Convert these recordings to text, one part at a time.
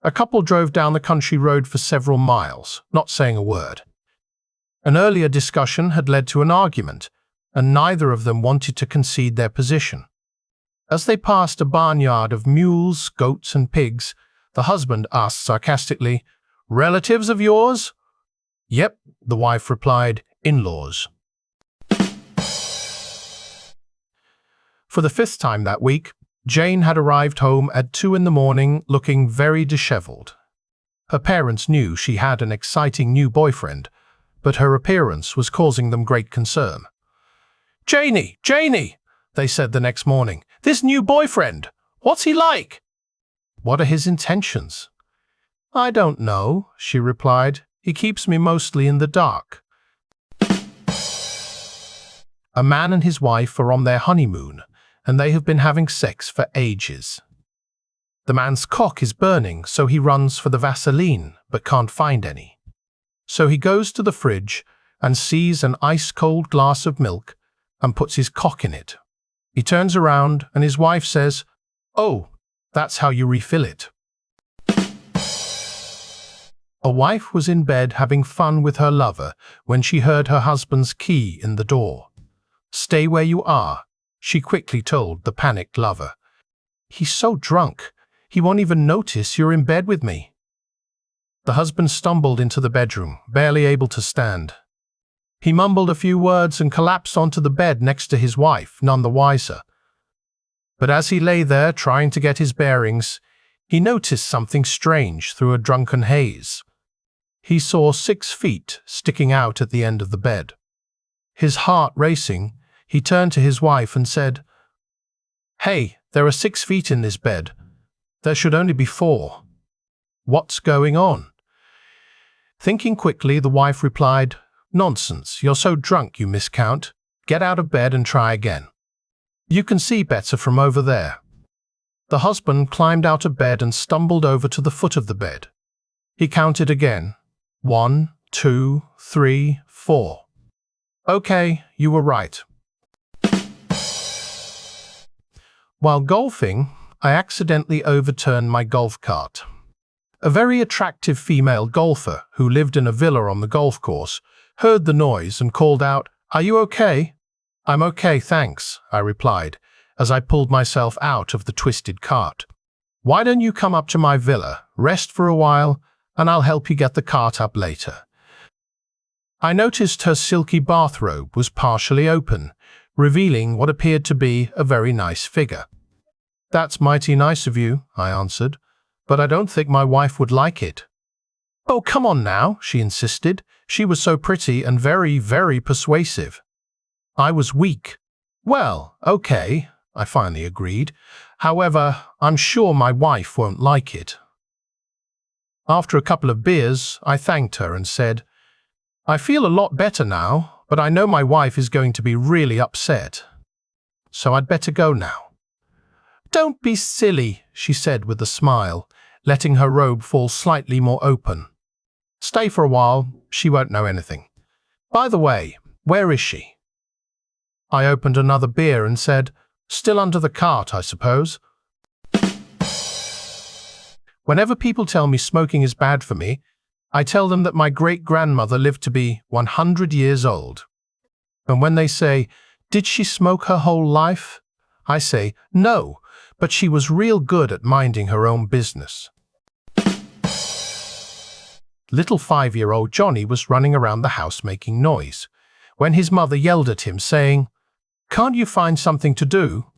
A couple drove down the country road for several miles, not saying a word. An earlier discussion had led to an argument, and neither of them wanted to concede their position. As they passed a barnyard of mules, goats, and pigs, the husband asked sarcastically, "Relatives of yours?" "Yep," the wife replied, "in-laws." For the fifth time that week, Jane had arrived home at 2 in the morning looking very disheveled. Her parents knew she had an exciting new boyfriend, but her appearance was causing them great concern. "Janie, Janie," they said the next morning, "this new boyfriend, what's he like?" "What are his intentions?" "I don't know," she replied. "He keeps me mostly in the dark." A man and his wife are on their honeymoon, and they have been having sex for ages. The man's cock is burning, so he runs for the Vaseline, but can't find any. So he goes to the fridge and sees an ice-cold glass of milk and puts his cock in it. He turns around and his wife says, "Oh, that's how you refill it." A wife was in bed having fun with her lover when she heard her husband's key in the door. "Stay where you are," she quickly told the panicked lover. "He's so drunk, he won't even notice you're in bed with me." The husband stumbled into the bedroom, barely able to stand. He mumbled a few words and collapsed onto the bed next to his wife, none the wiser. But as he lay there trying to get his bearings, he noticed something strange through a drunken haze. He saw 6 feet sticking out at the end of the bed. His heart racing, he turned to his wife and said, "Hey, there are 6 feet in this bed. There should only be 4. What's going on?" Thinking quickly, the wife replied, "Nonsense, you're so drunk you miscount. Get out of bed and try again. You can see better from over there." The husband climbed out of bed and stumbled over to the foot of the bed. He counted again. 1, 2, 3, 4. "Okay, you were right." While golfing, I accidentally overturned my golf cart. A very attractive female golfer who lived in a villa on the golf course heard the noise and called out, "Are you okay?" "I'm okay, thanks," I replied, as I pulled myself out of the twisted cart. "Why don't you come up to my villa, rest for a while, and I'll help you get the cart up later." I noticed her silky bathrobe was partially open, revealing what appeared to be a very nice figure. "That's mighty nice of you," I answered, "but I don't think my wife would like it." "Oh, come on now," she insisted. She was so pretty and very, very persuasive. I was weak. "Well, okay," I finally agreed. "However, I'm sure my wife won't like it." After a couple of beers, I thanked her and said, "I feel a lot better now, but I know my wife is going to be really upset. So I'd better go now." "Don't be silly," she said with a smile, letting her robe fall slightly more open. "Stay for a while, she won't know anything. By the way, where is she?" I opened another beer and said, "Still under the cart, I suppose." Whenever people tell me smoking is bad for me, I tell them that my great-grandmother lived to be 100 years old. And when they say, "Did she smoke her whole life?" I say, "No, but she was real good at minding her own business." Little 5-year-old Johnny was running around the house making noise, when his mother yelled at him, saying, "Can't you find something to do?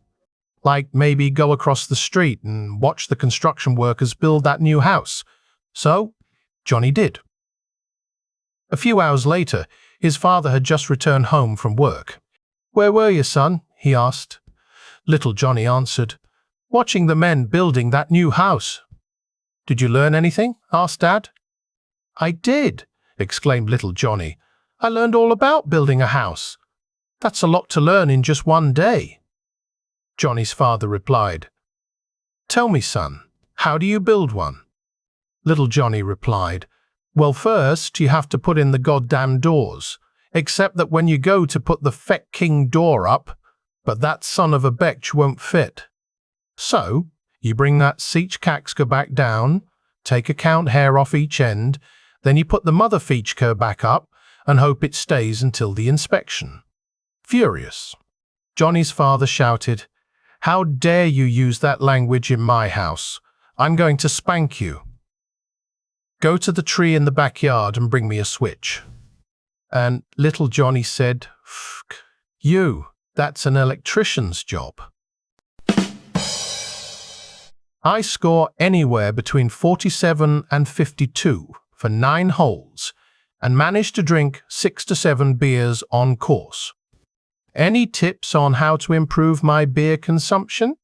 Like maybe go across the street and watch the construction workers build that new house." So Johnny did. A few hours later, his father had just returned home from work. "Where were you, son?" he asked. Little Johnny answered, "Watching the men building that new house." "Did you learn anything?" asked Dad. "I did," exclaimed little Johnny. "I learned all about building a house. That's a lot to learn in just one day." Johnny's father replied, "Tell me, son, how do you build one?" Little Johnny replied, "Well, first you have to put in the goddamn doors, except that when you go to put the feck king door up, but that son of a betch won't fit. So you bring that siege caxca back down, take a count hair off each end, then you put the mother feature back up and hope it stays until the inspection. Furious, Johnny's father shouted, "How dare you use that language in my house? I'm going to spank you. Go to the tree in the backyard and bring me a switch." And little Johnny said, "Fuck you, that's an electrician's job." I score anywhere between 47 and 52 for 9 holes and managed to drink 6 to 7 beers on course. Any tips on how to improve my beer consumption?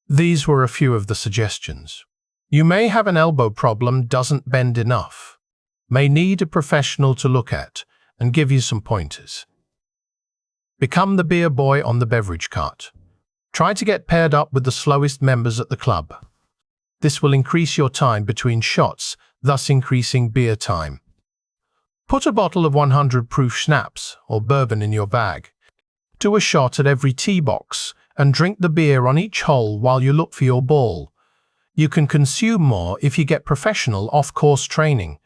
These were a few of the suggestions. You may have an elbow problem doesn't bend enough. May need a professional to look at and give you some pointers. Become the beer boy on the beverage cart. Try to get paired up with the slowest members at the club. This will increase your time between shots, thus increasing beer time. Put a bottle of 100 proof schnapps or bourbon in your bag. Do a shot at every tee box and drink the beer on each hole while you look for your ball. You can consume more if you get professional off-course training.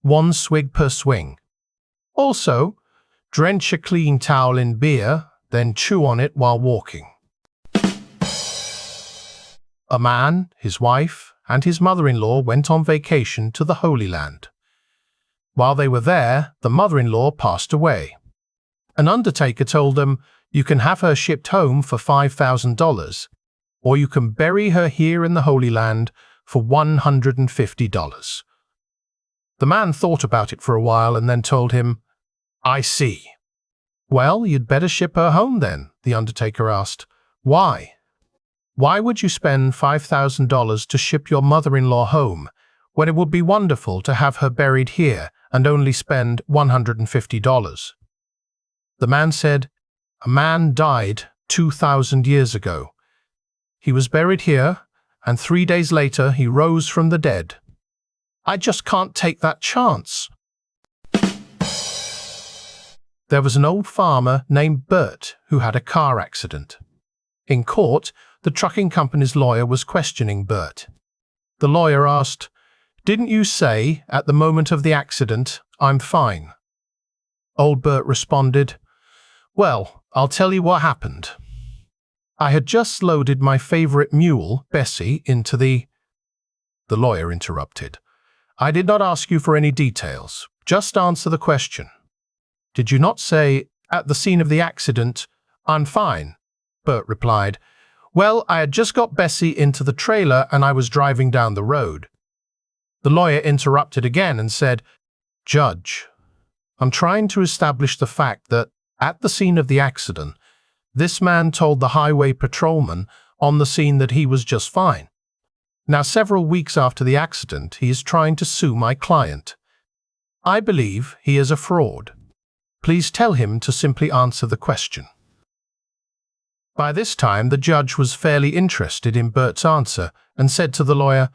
1 swig per swing. Also, drench a clean towel in beer, then chew on it while walking. A man, his wife, and his mother-in-law went on vacation to the Holy Land. While they were there, the mother-in-law passed away. An undertaker told them, "You can have her shipped home for $5,000, or you can bury her here in the Holy Land for $150. The man thought about it for a while and then told him, "I see." "Well, you'd better ship her home then," the undertaker asked. "Why? Why would you spend $5,000 to ship your mother-in-law home when it would be wonderful to have her buried here and only spend $150? The man said, "A man died 2,000 years ago. He was buried here, and 3 days later he rose from the dead. I just can't take that chance." There was an old farmer named Bert who had a car accident. In court, the trucking company's lawyer was questioning Bert. The lawyer asked, "Didn't you say, at the moment of the accident, 'I'm fine'?" Old Bert responded, "Well, I'll tell you what happened. I had just loaded my favorite mule, Bessie, into the—" The lawyer interrupted. "I did not ask you for any details. Just answer the question. Did you not say, at the scene of the accident, 'I'm fine'?" Bert replied, "Well, I had just got Bessie into the trailer and I was driving down the road." The lawyer interrupted again and said, "Judge, I'm trying to establish the fact that, at the scene of the accident, this man told the highway patrolman on the scene that he was just fine. Now, several weeks after the accident, he is trying to sue my client. I believe he is a fraud. Please tell him to simply answer the question." By this time, the judge was fairly interested in Bert's answer and said to the lawyer,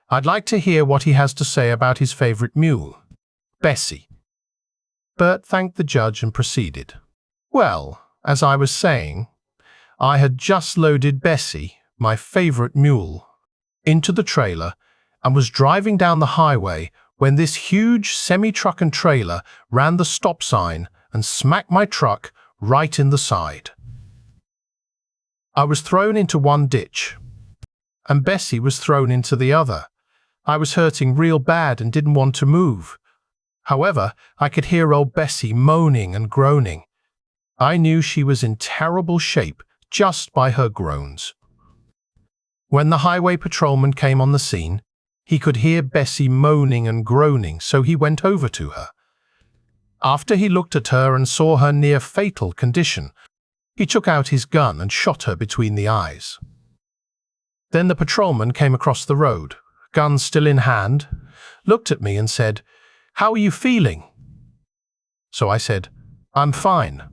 "I'd like to hear what he has to say about his favorite mule, Bessie." Bert thanked the judge and proceeded. "Well, as I was saying, I had just loaded Bessie, my favorite mule, into the trailer and was driving down the highway when this huge semi-truck and trailer ran the stop sign and smacked my truck right in the side. I was thrown into one ditch, and Bessie was thrown into the other. I was hurting real bad and didn't want to move. However, I could hear old Bessie moaning and groaning. I knew she was in terrible shape just by her groans. When the highway patrolman came on the scene, he could hear Bessie moaning and groaning, so he went over to her. After he looked at her and saw her near-fatal condition, he took out his gun and shot her between the eyes. Then the patrolman came across the road, gun still in hand, looked at me and said, "How are you feeling?" So I said, "I'm fine."